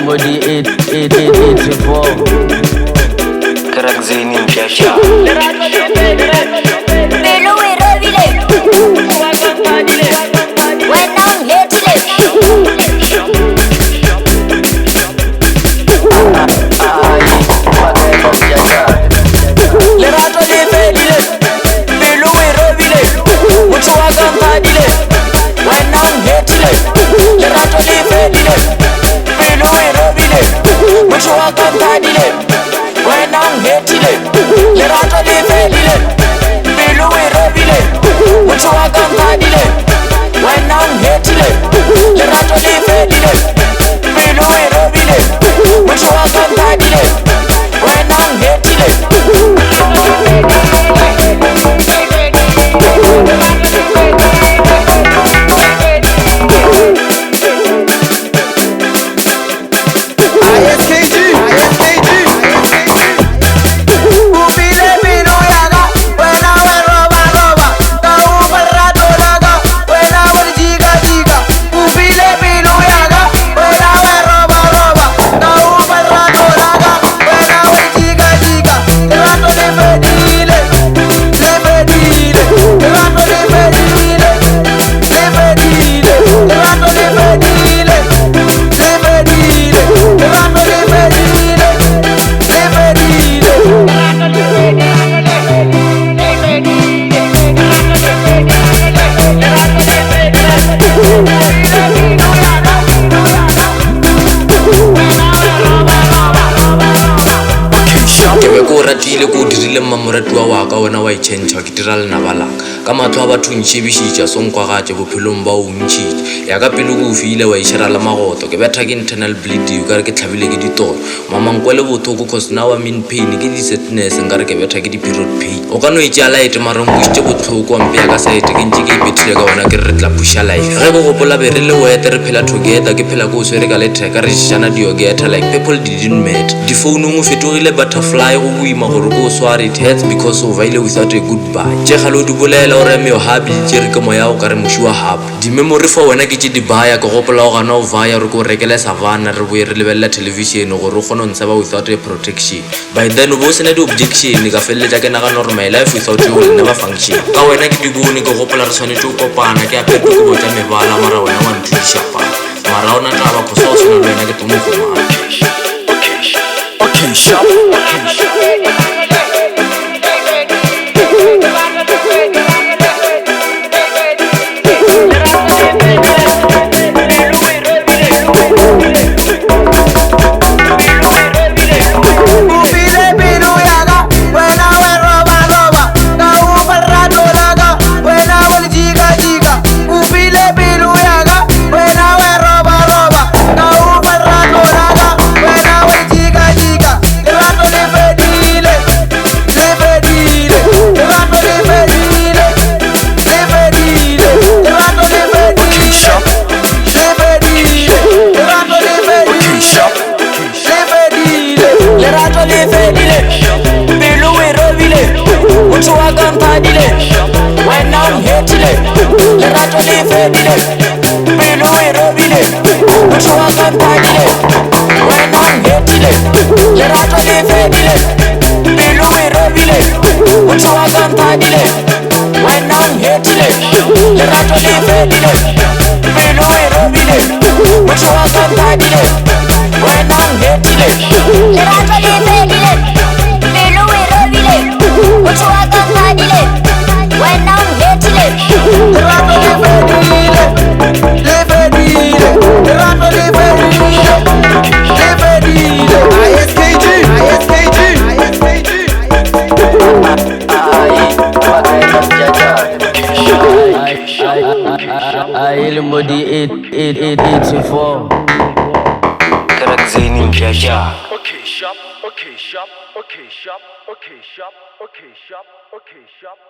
Body 884 Crack Zeni Mshasha Pelo Irovile When I'm headless Lerato le fedile Pelo Irovile Mucho agampadile When I'm headless Lerato le fedile Pelo Irovile Mucho agampadile When I'm headless Lerato le fedile Pelo Irovile Mucho agampadile When I'm headless Lerato le fedile Pelo Irovile Mucho agampadile When I'm headless ratile ko dirile mamoratuwa wa ka wena wa itšhentšha ke dira lenabalaka ka matho a batho ntšhebišitša sonkwagatše bophelong ba o ntšhitše ya ka pele ko o fiile wa išera le magoto ke betha ke internal bleeding ka re ke tlhabile ke ditoro mamankwa le bothoko cause now I'm in pain ke di-sadness nka re ke betha ke di-period pain o ka no etšea light marang mošitše botlhoko wampe ya ka saete ke ntše ke ipethile ka wena ke re tla pusha life ge bo gopola be re le wete re phela together ke phela ko o swere ka letheka re šana diogeta like people didn't matter difounung o fetogile butterfly go boima gore ko o sware it hurts because of ile without a goodbye tše galo di bolela gore meo happy tše re ke moya o ka re moši wa happy di-memory for wena ke tše di baya ke gopola go gana o vaya re ko rekele savana re boe re lebelela television gore o kgone o ntsheba without a protection by then o bo sena di-objection ka feleletša ke nagana gore my life without you will never function ka wena ke di bone ke gopola re tshwanetse o kopana ke apeto ke botša mebala mara wena wa nthudiša pana mara o na taba kgosa o tshwana le wena ke tomogomane Okay, shop. When I'm headless, Lerato le fedile Pelo Irovile Mucho agampadile When I'm headless, Lerato le fedile Pelo Irovile Mucho agampadile When I'm headless, Lerato le fedile Pelo Irovile Mucho agampadile When I'm headless, Lerato le fedile Pelo Irovile Mucho agampadile When I'm headless Lerato le fedile Le fedile Lerato le fedile Le fedile ISKG Body 884 Crack Zeni Mshasha Okay, shop.